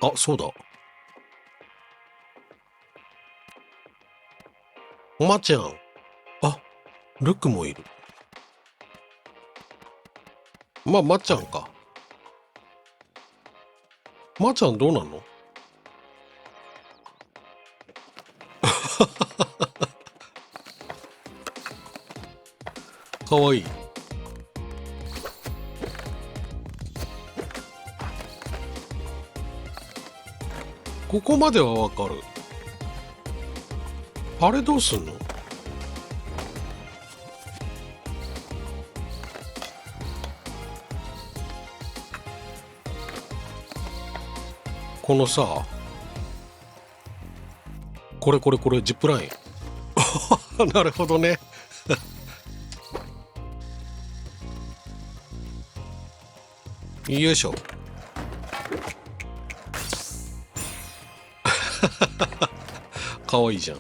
あ、そうだ。まちゃん。あ、ルクもいる。まあ、まちゃんか。まちゃんどうなんの？かわいい。ここまではわかる。あれどうすんの？このさ、これジップライン。なるほどね。よいしょ。かわいいじゃん。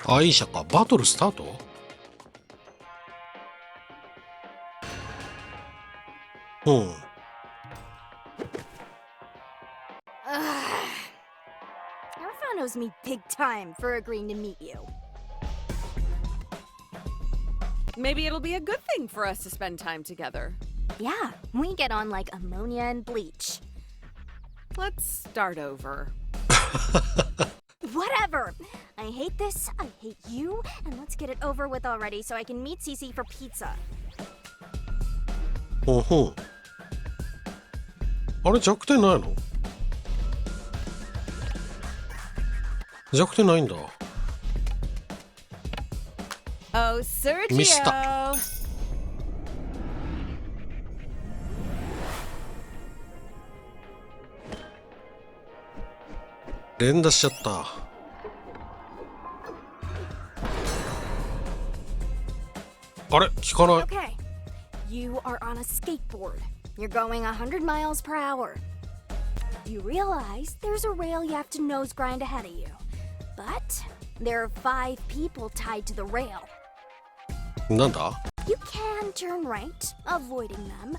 アイシャか。バトルスタート？うん。Everyone owes me big time for agreeing to meet you. Maybe it'll be a good thing for us to spend time together. Yeah, we get on like ammonia and bleach. Let's start over. Whatever. I hate this, I hate you, and let's get it over with already so I can meet Cece for pizza. ほんほん。あれ弱点ないの？弱点ないんだ。Oh, Sergio! ミスった連打しちゃった。あれ聞かない。Okay. You are on a skateboard. You're going 100 miles per hour. You realize there's a rail you have to nose grind ahead of you. But there are 5 people tied to the rail. なんだ？ You can turn right, avoiding them.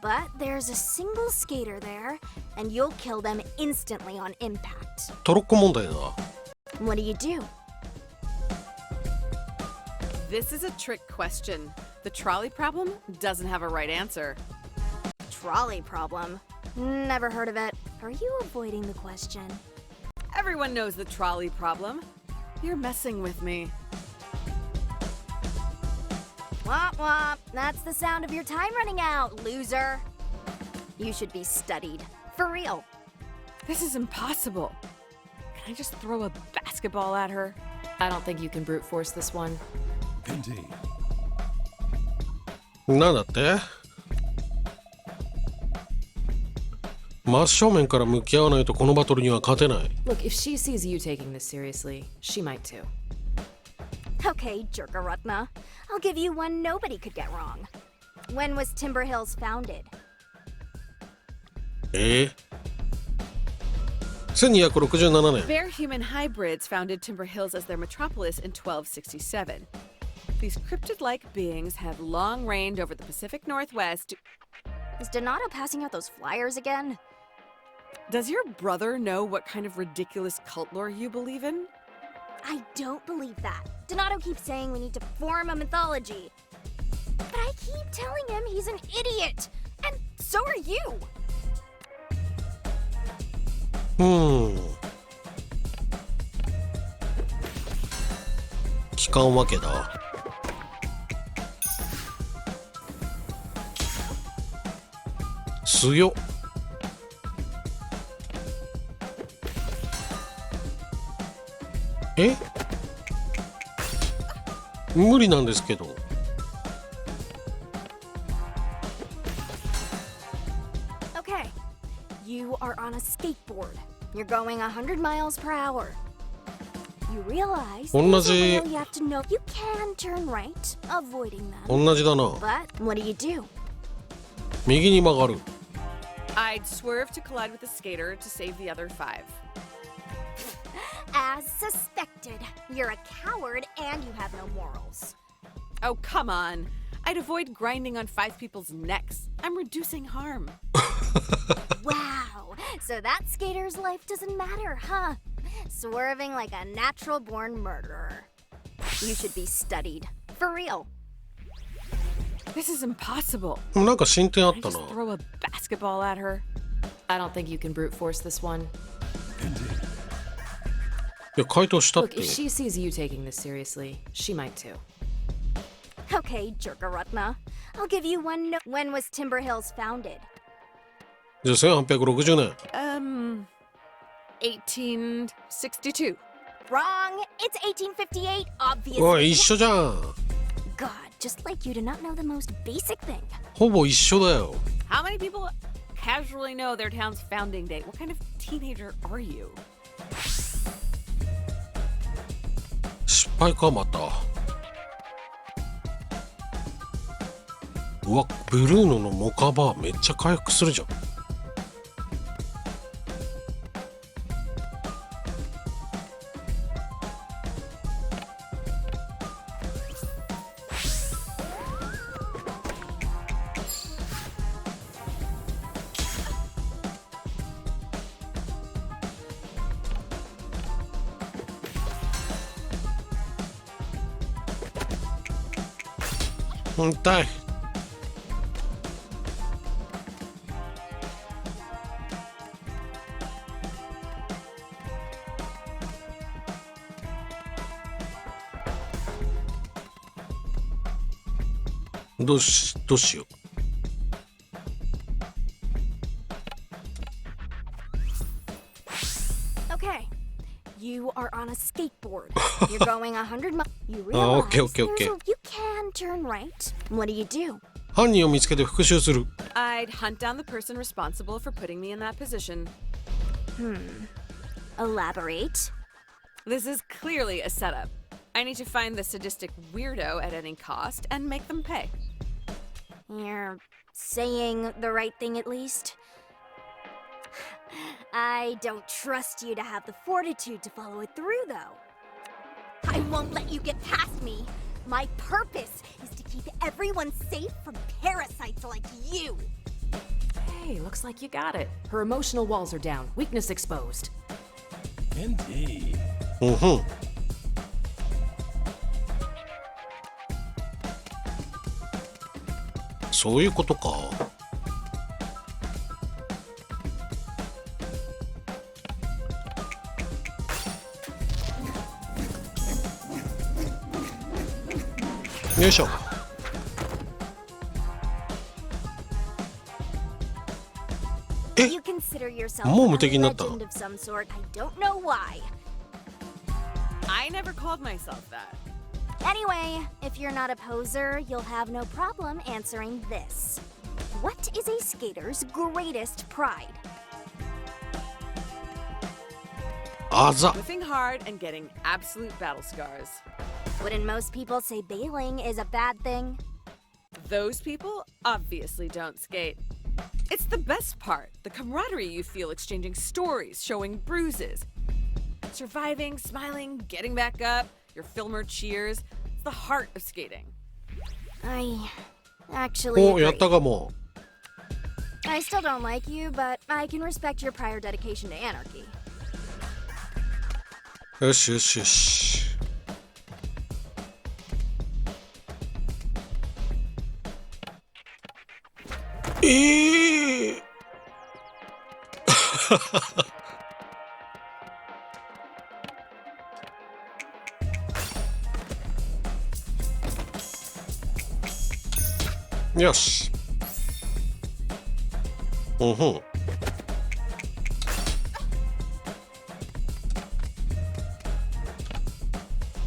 But there's a single skater there, and you'll kill them instantly on impact. トロッコ問題だ。What do you do? This is a trick question. The trolley problem doesn't have a right answer. Trolley problem? Never heard of it. Are you avoiding the question? Everyone knows the trolley problem. You're messing with me. Womp womp. That's the sound of your time running out, loser. You should be studied. For real. This is impossible. Can I just throw a basketball at her? I don't think you can brute force this one. Indeed. なんだって？真正面から向き合わないとこのバトルには勝てない。Look, if she sees you taking this seriously, she might too. Okay, Jerkarutna. I'll give you one nobody could get wrong. When was Timber Hills founded? 1267年。 Bear human hybrids founded Timber Hills as their metropolis in 1267. These cryptid-like beings have long reigned over the Pacific Northwest. Is Donato passing out those flyers again? Does your brother know what kind of ridiculous cult lore you believe in? I don't believe that. Donato keeps saying we need to form a mythology. But I keep telling him he's an idiot. And so are you. 聞かんわけだ。強っ。え？無理なんですけど。Okay. You are on a skateboard. You're going 100 miles per hour. You realize 同 there's じ a rail you have to know. You can turn right, avoiding them. 同じだな。 But what do you do? 右に曲がる。 I'd swerve to collide with the skater to save the other 5. As suspected, you're a coward and you have no morals. Oh, come on. I'd avoid grinding on 5 people's necks. I'm reducing harm. Wow, so that skater's life doesn't matter, huh? Swerving like a natural-born murderer. You should be studied. For real. This is impossible. なんか進展あっ Can I たな。 just throw a basketball at her? I don't think you can brute force this one. いや、回答したっ Look, て。 if she sees you taking this seriously, she might too. Okay, Jerkarutna. I'll give you one no- When was Timber Hills founded? じゃあ1860年。1862. Wrong! It's 1858, お obviously. い、一緒じゃん。 God, just like you to not know the most basic thing. ほぼ一緒だよ。 How many people casually know their town's founding date? What kind of teenager are you? 失敗か、また。うわ、ブルーノのモカバーめっちゃ回復するじゃん。痛い。どうしよう。Okay. You are on a skateboard. You're going 100 miles. You realize okay. you can turn right. What do? 犯人を見つけて復讐する。 I'd hunt down the person responsible for putting me in that position. Elaborate. This is clearly a setup. I need to find the sadistic weirdo at any cost and make them pay. You're saying the right thing at least. I don't trust you to have the fortitude to follow it through, though. I won't let you get past me. My purpose is to keep everyone safe from parasites like you. Hey, looks like you got it. Her emotional walls are down, weakness exposed. Indeed. うんふん。そういうことか。よいしょ。You consider yourself もう a 無敵になった。 legend of some sort. I don't know why. I never called myself that. Anyway, if you're not a poser, you'll have no problem answering this. What is a skater's greatest pride? あざ。 Whiffing hard and getting absolute battle scars. Wouldn't most people say bailing is a bad thing? Those people obviously don't skate. It's the best part, the camaraderie you feel exchanging stories, showing bruises. Surviving, smiling, getting back up, your filmer cheers. It's the heart of skating. I actually お、や agree. ったかも。 I still don't like you, but I can respect your prior dedication to anarchy. よしよしよし。よし。うんふん。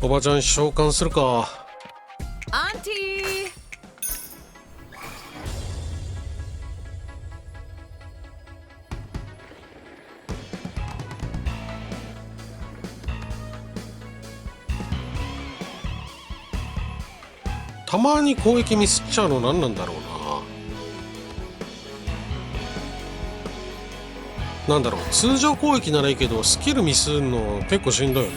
おばちゃん召喚するか。 Auntie! たまに攻撃ミスっちゃうの何なんだろうな。なんだろう、通常攻撃ならいいけどスキルミスるの結構しんどいよね。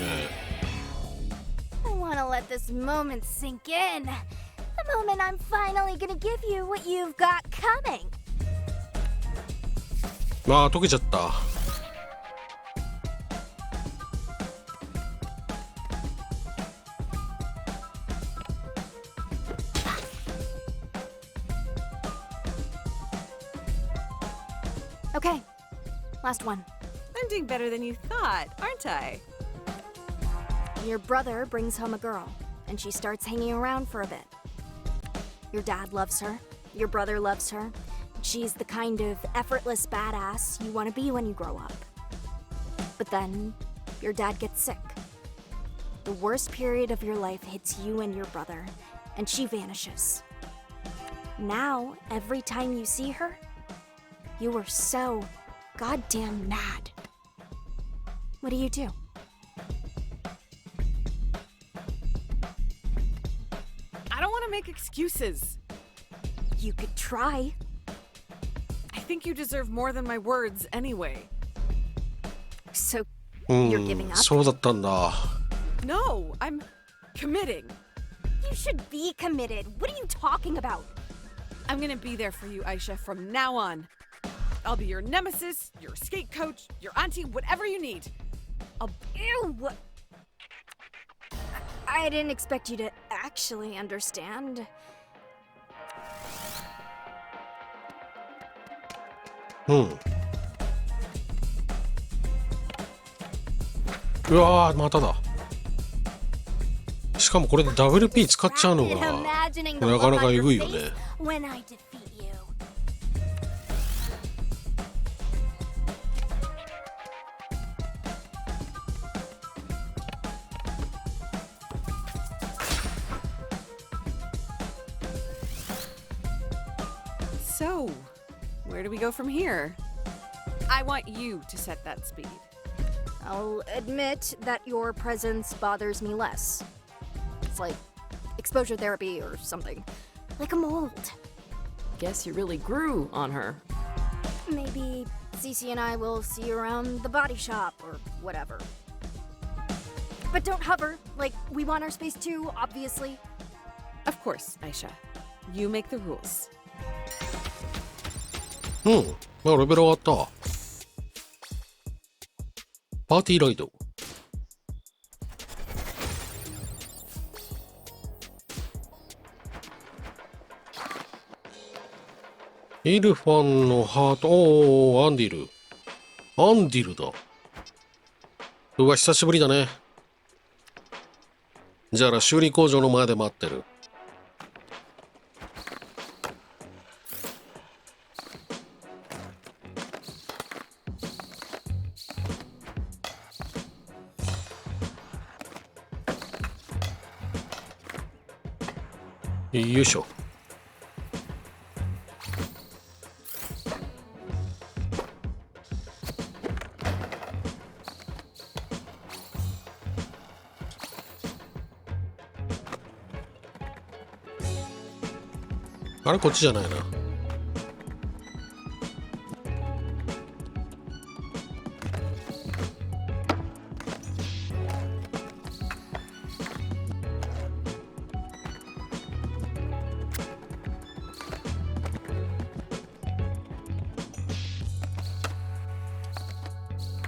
I want to let this moment sink in. moment I'm finally gonna give you what you've got coming. ああ、溶けちゃった。Okay, last one. I'm doing better than you thought, aren't I? Your brother brings home a girl, and she starts hanging around for a bit. Your dad loves her. Your brother loves her. She's the kind of effortless badass you want to be when you grow up. But then, your dad gets sick. The worst period of your life hits you and your brother, and she vanishes. Now, every time you see her, you are so goddamn mad. What do you do? I don't want to make excuses. You could try. I think you deserve more than my words anyway. So, う you're giving ん、 up? そうだったんだ。No, I'm committing. You should be committed. What are you talking about? I'm gonna be there for you, Aisha, from now on. I'll be your nemesis, your skate coach, your auntie, whatever you need. Ew! I didn't expect you to actually understand. うん。うわー、まただ。しかもこれで WP 使っちゃうのが Imagining the なかな look か on え your ぐいよ face ね。 when I defeat you. So, where do we go from here? I want you to set that speed. I'll admit that your presence bothers me less. It's like exposure therapy or something. Like a mold. Guess you really grew on her. Maybe Cece and I will see you around the body shop or whatever. But don't hover, like we want our space too, obviously. Of course, Aisha. You make the rules. うん。まあ、レベル上がった。パーティーライド。イルファンのハート、おー、アンディル。アンディルだ。うわ、久しぶりだね。じゃあ、修理工場の前で待ってる。よいしょ。あれこっちじゃないな。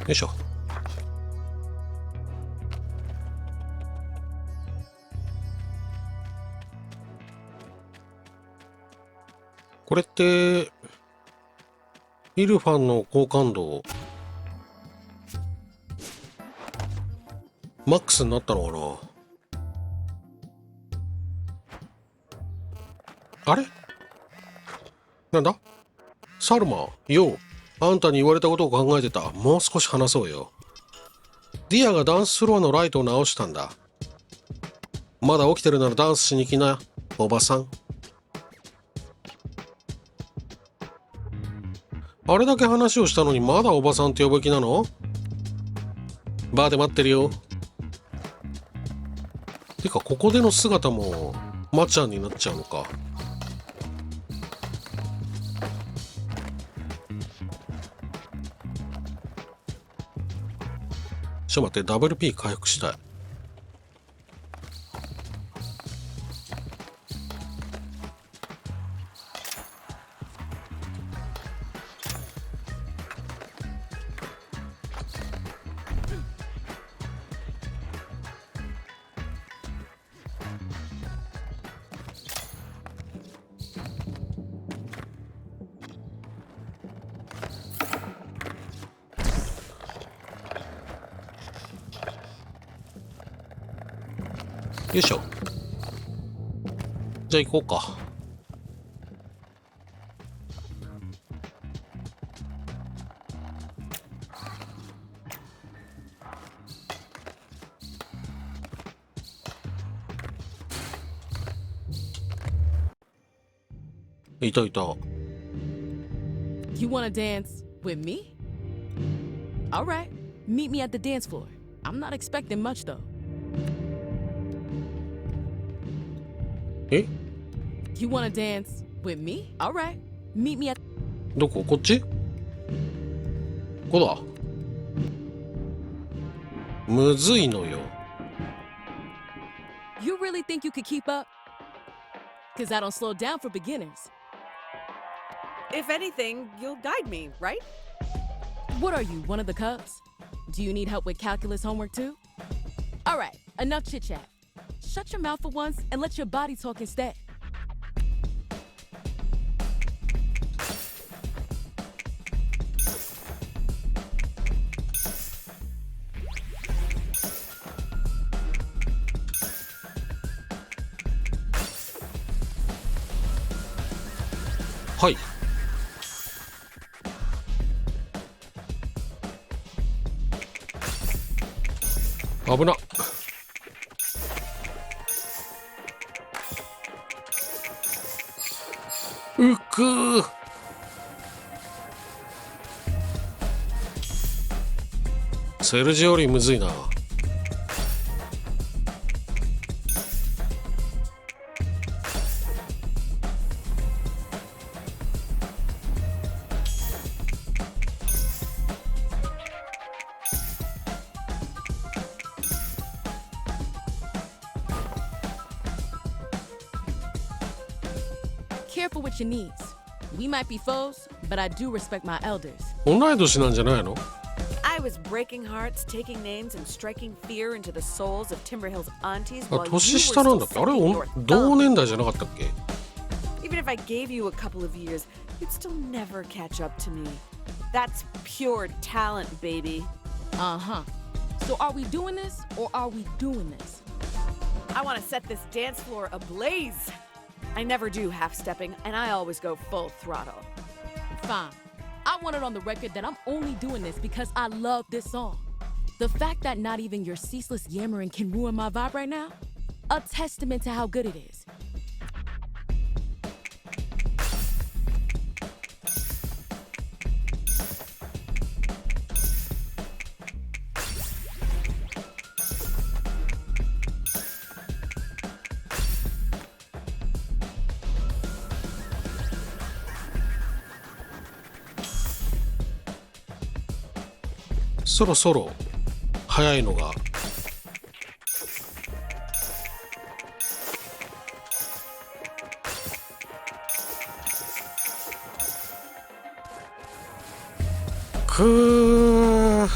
よいしょ。これってイルファンの好感度マックスになったのかな。あれなんだサルマ、よう。あんたに言われたことを考えてた。もう少し話そうよ。ディアがダンスフロアのライトを直したんだ。まだ起きてるならダンスしに来な、おばさん。あれだけ話をしたのにまだおばさんって呼ぶ気なの？バーで待ってるよ。てかここでの姿もマちゃんになっちゃうのか。ちょっと待って、WP 回復したい。よいしょ。じゃあ行こうか。いたいた。 You wanna dance with me? Alright, meet me at the dance floor. I'm not expecting much though. え You wanna dance with me? Alright, meet me at. どこ？こっち？ここだ。むずいのよ。 You really think you could keep up? Cause I don't slow down for beginners. If anything, you'll guide me, right? What are you, one of the Cubs? Do you need help with calculus homework too? Alright, enough chit chat. Shut your mouth for once and let your body talk instead. .はい。危な。うくー。セルジよりむずいな。Careful with your knees. We might be foes, but I do respect my elders. 同い年なんじゃないの？ I was breaking hearts, taking names, and striking fear into the souls of Timberhill's aunties あ、 while you were 年下なんだっ still け？あれ、 sucking your 同 thumb. 年代じゃなかったっけ？ Even if I gave you a couple of years, you'd still never catch up to me. That's pure talent, baby. Uh-huh. So are we doing this or are we doing this? I want to set this dance floor ablaze. I never do half-stepping, and I always go full throttle. Fine. I want it on the record that I'm only doing this because I love this song. The fact that not even your ceaseless yammering can ruin my vibe right now, a testament to how good it is. .そろそろ早いのが。くー、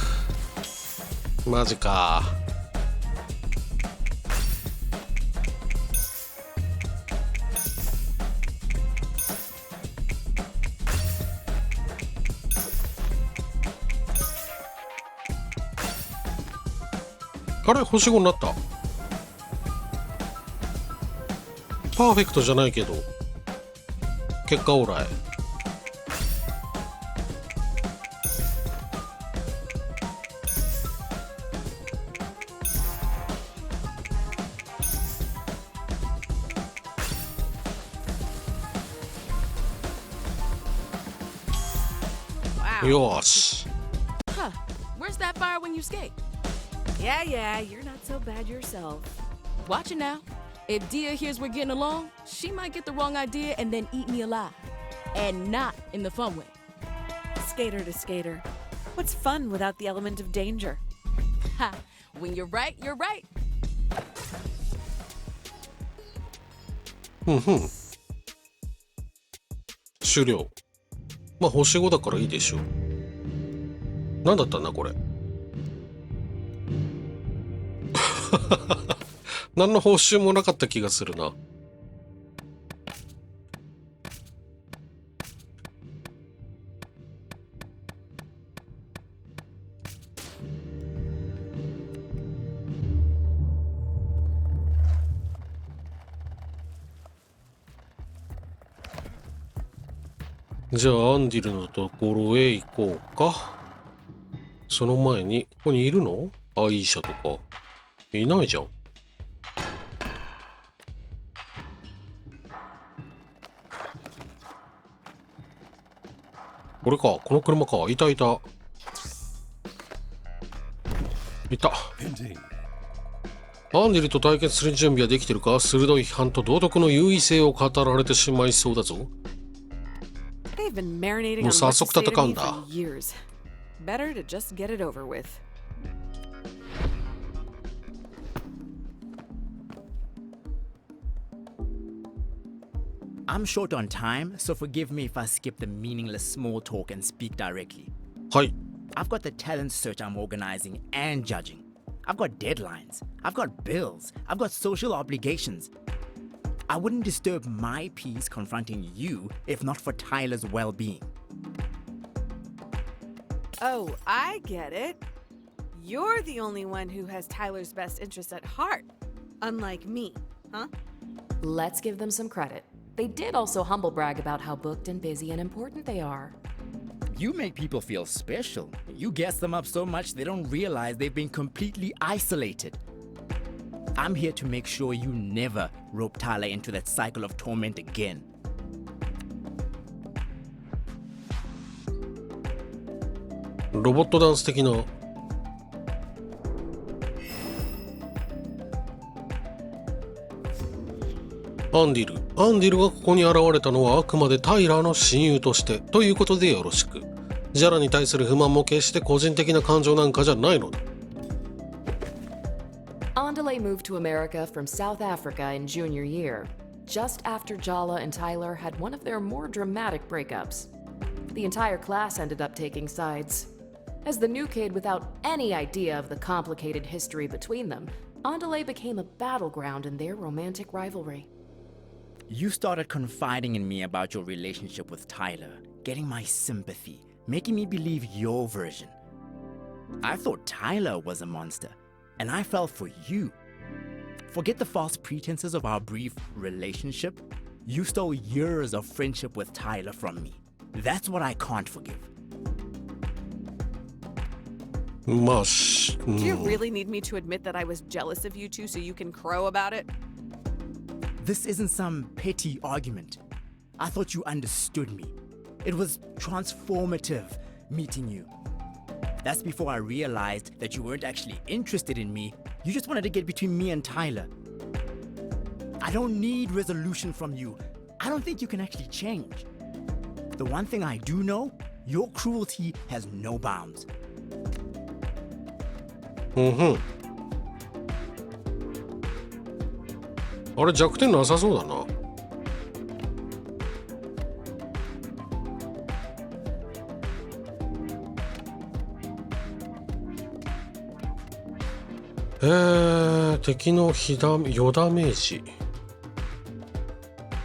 マジか。あれ、星5になった。パーフェクトじゃないけど結果オーライ。よーし。 Huh. Where's that fire when you skate? Yeah, you're not so bad yourself. Watch it now. If Dia hears we're getting along, she might get the wrong idea and then eat me alive. And not in the fun way. Skater to skater. What's fun without the element of danger? Ha! When you're right, you're right. 終了。まあ星5だからいいでしょう。何だったんだこれ。何の報酬もなかった気がするな。じゃあアンディルのところへ行こうか。その前に、ここにいるの？アイーシャとか。いないじゃん。これか、この車か。いたいた。いた。Indeed. アンディルと対決する準備はできてるか？鋭い批判と道徳の優位性を語られてしまいそうだぞ。They've been marinating もう on 早 what to 速 say to 戦う me んだ。 for years. Better to just get it over with. I'm short on time, so forgive me if I skip the meaningless small talk and speak directly. はい。 I've got the talent search I'm organizing and judging. I've got deadlines. I've got bills. I've got social obligations. I wouldn't disturb my peace confronting you if not for Tyler's well-being. Oh, I get it. You're the only one who has Tyler's best interest at heart. Unlike me, huh? Let's give them some credit. They did also humble brag about how booked and busy and important they are. You make people feel special. You gas them up so much they don't realize they've been completely isolated. I'm here to make sure you never rope Tyler into that cycle of torment again. ロボットダンス的な。アンディルがここに現れたのはあくまでタイラーの親友としてということでよろしく。ジャラに対する不満も決して個人的な感情なんかじゃないのだ。Andale moved to America from South Africa in junior year, just after Jala and Tyler had one of their more dramatic breakups. The entire class ended up taking sides. As the new kid without any idea of the complicated history between them, Andale became a battleground in their romantic rivalry. You started confiding in me about your relationship with Tyler, getting my sympathy, making me believe your version. I thought Tyler was a monster, and I fell for you. Forget the false pretenses of our brief relationship. You stole years of friendship with Tyler from me. That's what I can't forgive. まあ Do you really need me to admit that I was jealous of you two so you can crow about it? This isn't some petty argument. I thought you understood me. It was transformative meeting you. That's before I realized that you weren't actually interested in me. You just wanted to get between me and Tyler. I don't need resolution from you. I don't think you can actually change. The one thing I do know, your cruelty has no bounds. あれ弱点なさそうだな。敵の予ダメージ。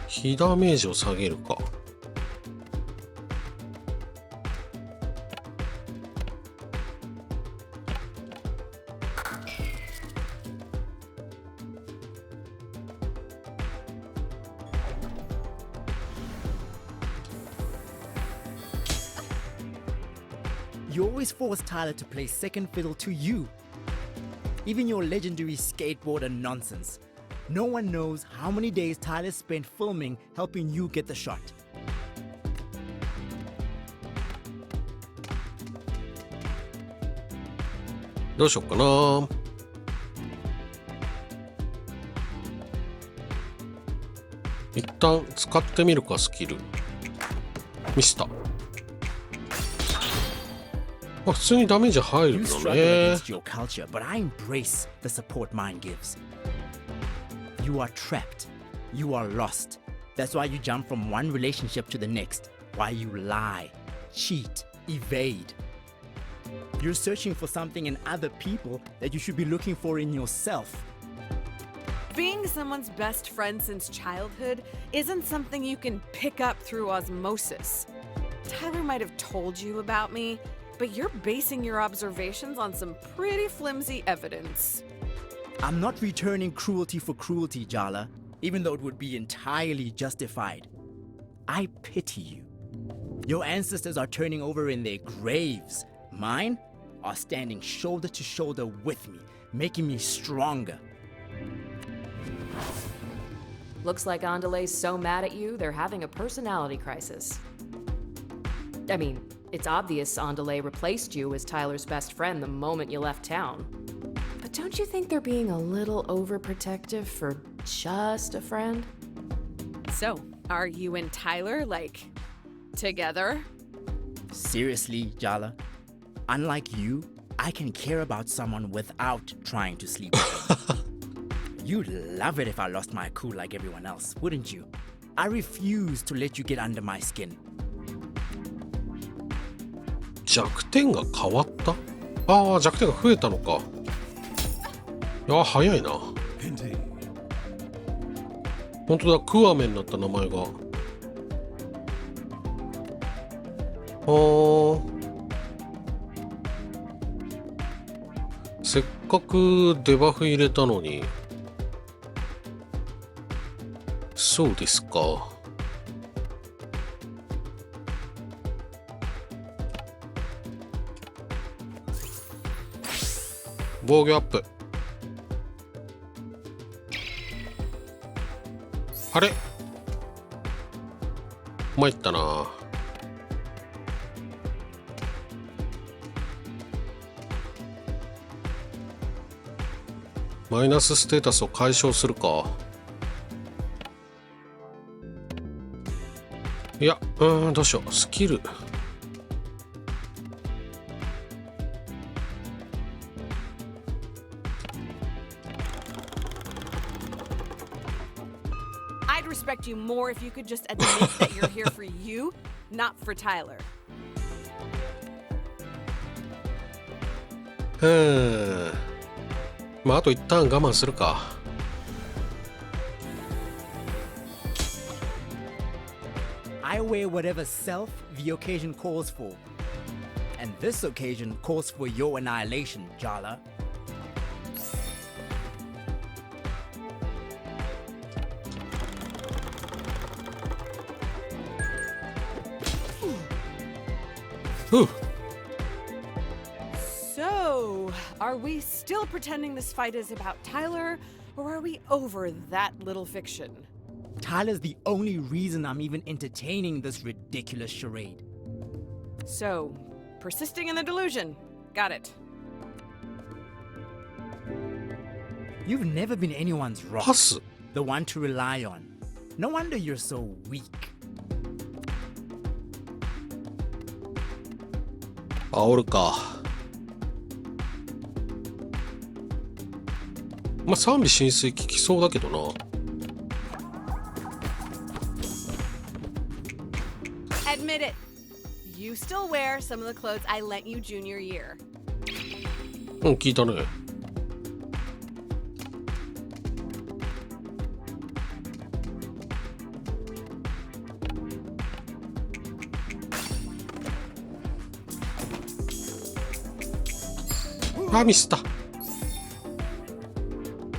火ダメージを下げるか。You always force Tyler to play second fiddle to you. Even your legendary skateboarder nonsense. No one knows how many days Tyler spent filming helping you get the shot. どうしよっかな。一旦使ってみるか、スキル。ミスった。普通にダメージ入る You の struggle ね。 against your culture, but I embrace the support mine gives. You are trapped. You are lost. That's why you jump from one relationship to the next. Why you lie, cheat, evade. You're searching for something in other people that you should be looking for in yourself. Being someone's best friend since childhood isn't something you can pick up through osmosis. Tyler might have told you about me, but you're basing your observations on some pretty flimsy evidence. I'm not returning cruelty for cruelty, Jala, even though it would be entirely justified. I pity you. Your ancestors are turning over in their graves. Mine are standing shoulder to shoulder with me, making me stronger. Looks like Andale's so mad at you, they're having a personality crisis. I mean, it's obvious Andale replaced you as Tyler's best friend the moment you left town. But don't you think they're being a little overprotective for just a friend? So, are you and Tyler, like, together? Seriously, Jala? Unlike you, I can care about someone without trying to sleep with them. You'd love it if I lost my cool like everyone else, wouldn't you? I refuse to let you get under my skin. 弱点が変わった？ああ、弱点が増えたのか。いや、早いな。Indeed. 本当だ、クワメになった名前が。せっかくデバフ入れたのに。そうですか。防御アップ。あれ参ったな。マイナスステータスを解消するか。いや、どうしよう。スキル。I'd respect you more if you could just admit that you're here for you, not for Tyler. まああと一旦我慢するか。I wear whatever self the occasion calls for. And this occasion calls for your annihilation, Jala. So, are we still pretending this fight is about Tyler, or are we over that little fiction? Tyler's the only reason I'm even entertaining this ridiculous charade. So, persisting in the delusion. Got it. You've never been anyone's rock, パス。 the one to rely on. No wonder you're so weak. 煽るか。まあ賛美浸水効きそうだけどな。Admit it. You still wear some of the clothes I lent you junior year. 聞いたね。あ、ミスった。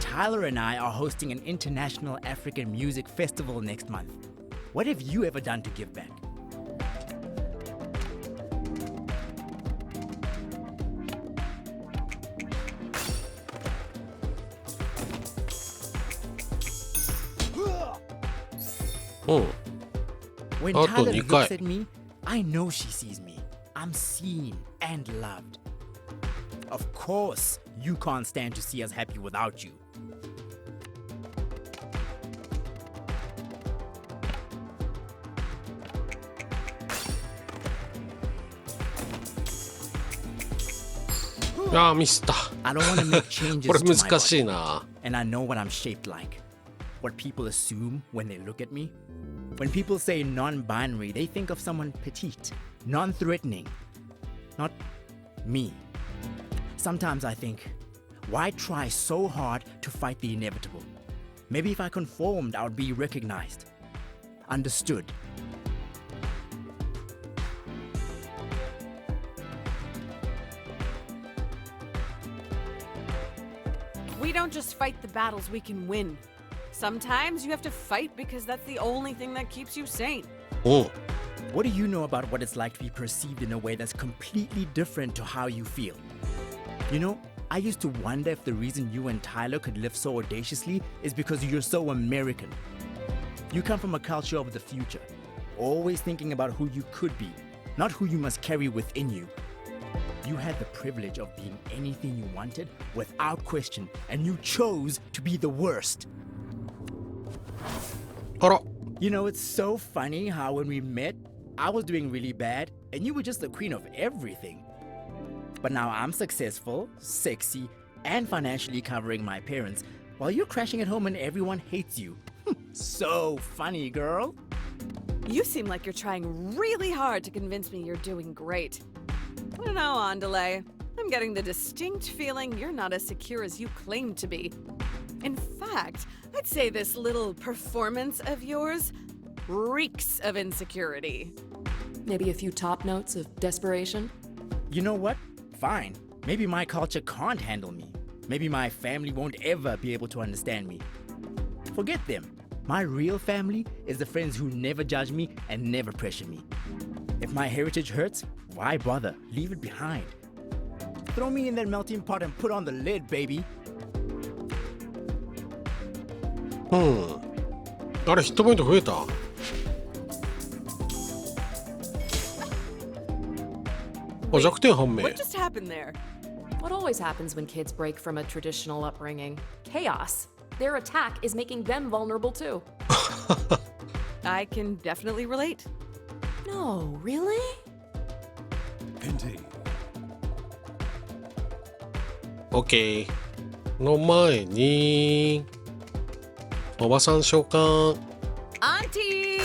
Tyler and I are hosting an international African music festival next month. What have you ever done to give back? When Ah, Tyler Tony, looks kai. at me, I know she sees me. I'm seen and loved. Of course, you can't stand to see us happy without you. Ah, ミスった。 I don't want to make changes これ to my 難し body. いな。 And I know what I'm shaped like. What people assume when they look at me. When people say non-binary, they think of someone petite, non-threatening. Not me. Sometimes I think, why try so hard to fight the inevitable? Maybe if I conformed, I would be recognized. Understood. We don't just fight the battles we can win. Sometimes you have to fight because that's the only thing that keeps you sane. うん。What do you know about what it's like to be perceived in a way that's completely different to how you feel? You know, I used to wonder if the reason you and Tyler could live so audaciously is because you're so American. You come from a culture of the future, always thinking about who you could be, not who you must carry within you. You had the privilege of being anything you wanted without question, and you chose to be the worst. あら、 You know, it's so funny how when we met, I was doing really bad, and you were just the queen of everything. But now I'm successful, sexy, and financially covering my parents, while you're crashing at home and everyone hates you. So funny, girl. You seem like you're trying really hard to convince me you're doing great. I don't know, Andale. I'm getting the distinct feeling you're not as secure as you claim to be. In fact, I'd say this little performance of yours reeks of insecurity. Maybe a few top notes of desperation? You know what? Fine. Maybe my culture can't handle me. Maybe my family won't ever be able to understand me. Forget them. My real family is the friends who never judge me and never pressure me. If my heritage hurts, why bother? Leave it behind. Throw me in that melting pot and put on the lid, baby. あれヒットポイント増えた。あ、弱点判明。 What just happened there? What always happens when kids break from a traditional upbringing? Chaos. Their attack is making them vulnerable too. I can definitely relate. No, really? Indeed. OK の前におばさん召喚。 Auntie!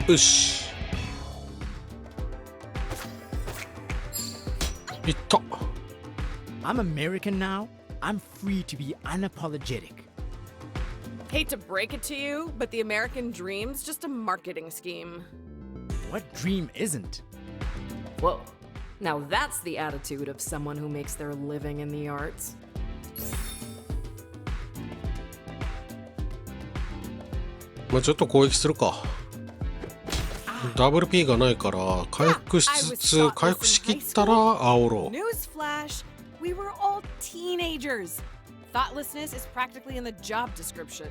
よし。いった。 I'm American now. I'm free to be unapologetic. Hate to break it to you, but the American dream's just a marketing scheme. What dream isn't? Whoa. Now that's the attitude of someone who makes their living in the arts. まあちょっと攻撃するか。ダブル P がないから回復しつつ回復しきったら煽ろう。 Newsflash, we were all teenagers. Thoughtlessness is practically in the job description.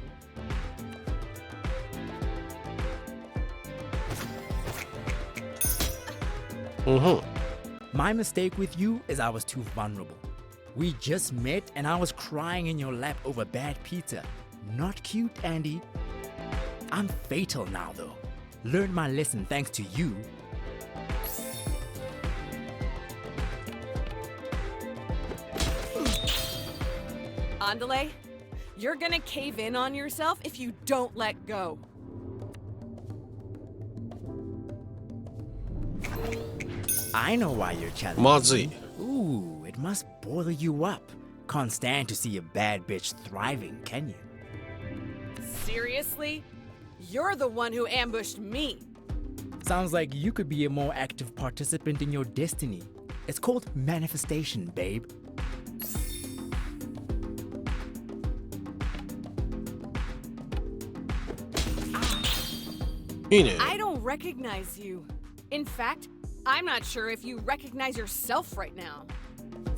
My mistake with you is I was too vulnerable. We just met and I was crying in your lap over bad pizza. Not cute, Andy. I'm fatal now, though. Learned my lesson thanks to you. Andale, you're gonna cave in on yourself if you don't let go. I know why you're challenging. まずい。 Ooh, it must bother you up. Can't stand to see a bad bitch thriving, can you? Seriously? You're the one who ambushed me. Sounds like you could be a more active participant in your destiny. It's called manifestation, babe. I don't recognize you. In fact, I'm not sure if you recognize yourself right now.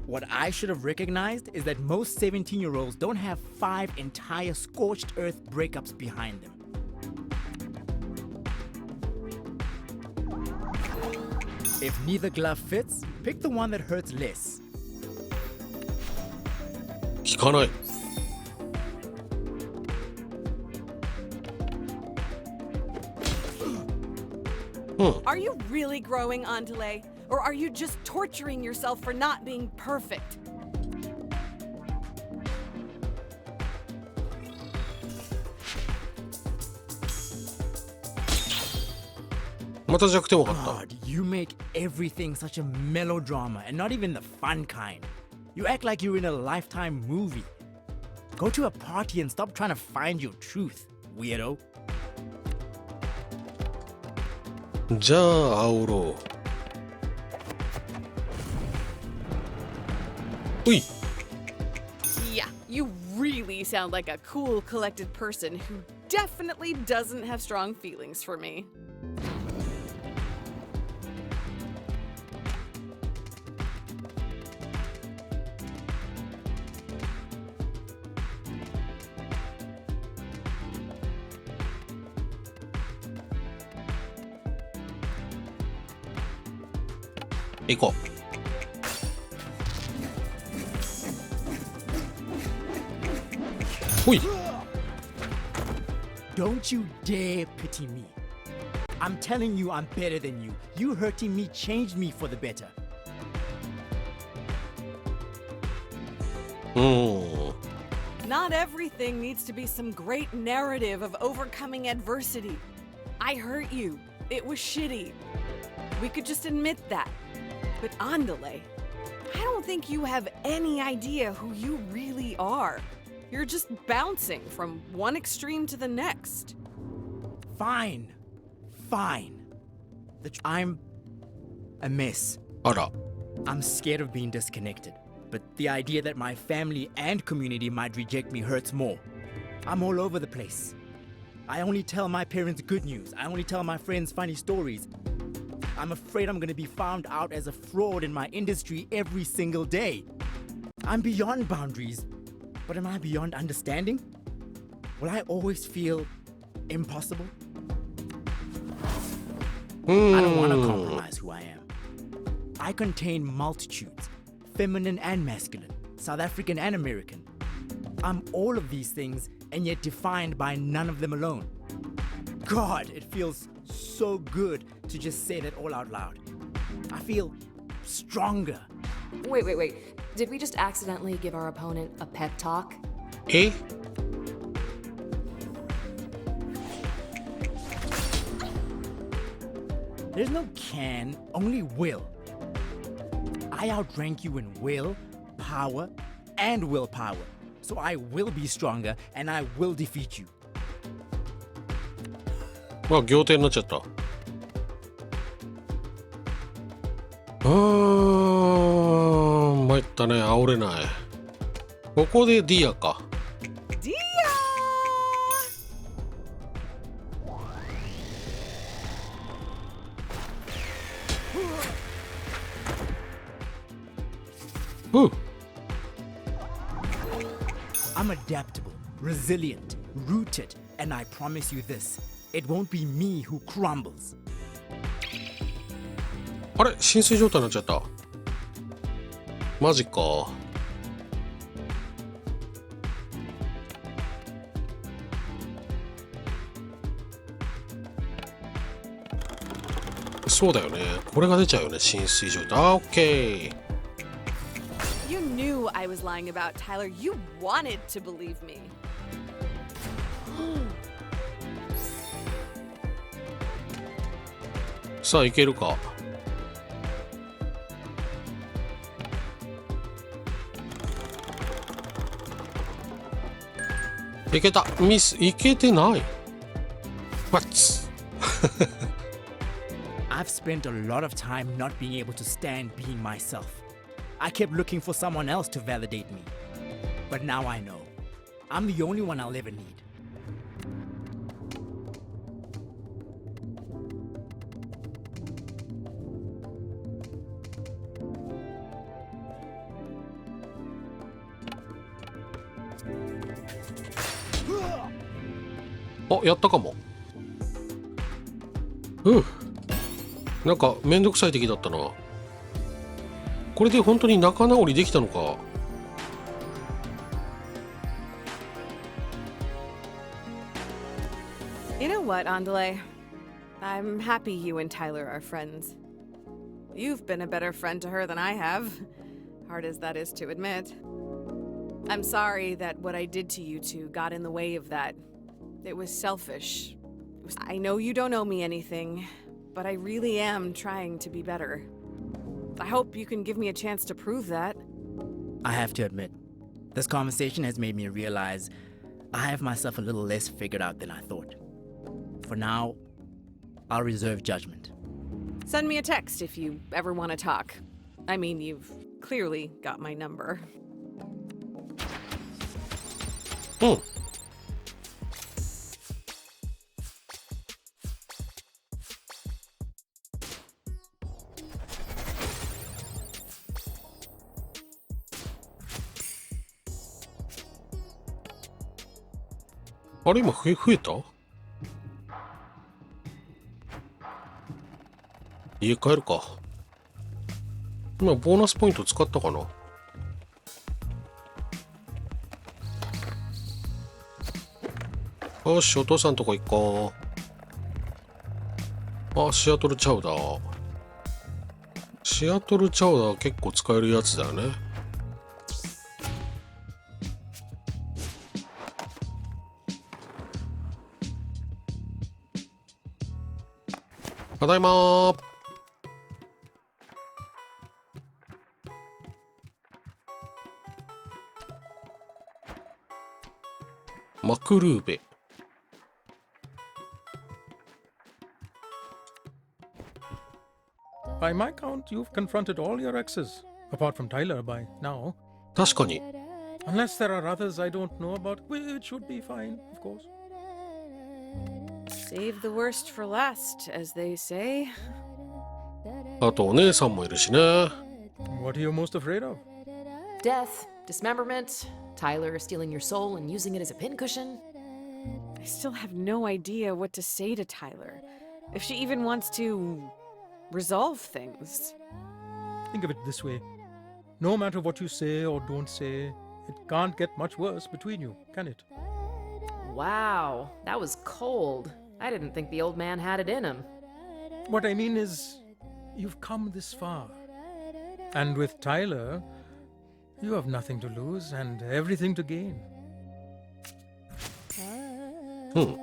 What I should have recognized is that most 17-year-olds don't have 5 entire scorched earth breakups behind them. If neither glove fits, pick the one that hurts less. 効かない。 Are you really growing, Andale? Or are you just torturing yourself for not being perfect? God, you make everything such a melodrama and not even the fun kind. You act like you're in a Lifetime movie. Go to a party and stop trying to find your truth, weirdo. じゃあ煽ろう。うい。 Yeah, you really sound like a cool, collected person who definitely doesn't have strong feelings for me. 行こう。ほい。 Don't you dare pity me. I'm telling you I'm better than you. You hurting me changed me for the better. Not everything needs to be some great narrative of overcoming adversity. I hurt you. It was shitty. We could just admit that. But Andale, I don't think you have any idea who you really are. You're just bouncing from one extreme to the next. Fine. I'm a mess. あら。 I'm scared of being disconnected. But the idea that my family and community might reject me hurts more. I'm all over the place. I only tell my parents good news. I only tell my friends funny stories. I'm afraid I'm gonna be found out as a fraud in my industry every single day. I'm beyond boundaries, but am I beyond understanding? Will I always feel impossible? I don't want to compromise who I am. I contain multitudes, feminine and masculine, South African and American. I'm all of these things and yet defined by none of them alone. God, it feels so good to just say that all out loud. I feel stronger. Wait. Did we just accidentally give our opponent a pep talk? え There's no can, only will. I outrank you in will, power, and willpower. So I will be stronger and I will defeat you. まあ仰天になっちゃった。参ったね。煽れない。ここでディアか。 Dia! うん。 I'm adaptable, resilient, rooted, and I promise you this. It won't be me who crumbles. あれ浸水状態になっちゃった。マジか。そうだよね。これが出ちゃうよね。浸水状態。あ、オッケー。 You knew I was lying about Tyler. You wanted to believe me. さあいけるか。いけた。ミスいけてない。バッツ。 I've spent a lot of time not being able to stand being myself. I kept looking for someone else to validate me. But now I know. I'm the only one I'll ever need. Oh, やったかも。なんかめんどくさい敵だったな。これで本当に仲直りできたのか。You know what, Andale? I'm happy you and Tyler are friends. You've been a better friend to her than I have, hard as that is to admit. I'm sorry that what I did to you two got in the way of that. It was selfish. I know you don't owe me anything, but I really am trying to be better. I hope you can give me a chance to prove that. I have to admit, this conversation has made me realize I have myself a little less figured out than I thought. For now, I'll reserve judgment. Send me a text if you ever want to talk. I mean, you've clearly got my number. うん。あれ今増えた？家帰るか。今ボーナスポイント使ったかな。よし、お父さんとこ行こう。あ、シアトルチャウダー。シアトルチャウダー結構使えるやつだよね。ただいまー。マクルーベ。By my count, you've confronted all your exes, apart from Tyler by now. 確かに。 Unless there are others I don't know about, which would be fine, of course. Save the worst for last, as they say. あとお姉さんもいるしね。What are you most afraid of? Death, dismemberment, Tyler stealing your soul and using it as a pincushion. I still have no idea what to say to Tyler. If she even wants to resolve things. Think of it this way. No matter what you say or don't say, it can't get much worse between you, can it? Wow, that was cold. I didn't think the old man had it in him. What I mean is, you've come this far. And with Tyler, you have nothing to lose and everything to gain. うん。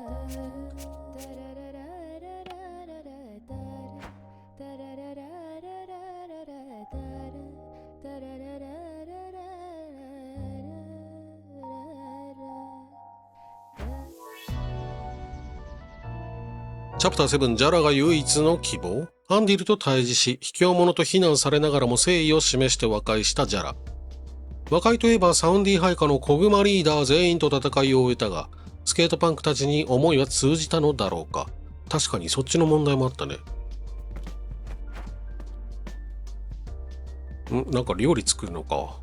チャプター7、ジャラが唯一の希望。アンディルと対峙し、卑怯者と非難されながらも誠意を示して和解したジャラ。和解といえばサウンディ配下の子グマリーダー全員と戦いを終えたが、スケートパンクたちに思いは通じたのだろうか。確かにそっちの問題もあったね。なんか料理作るのか。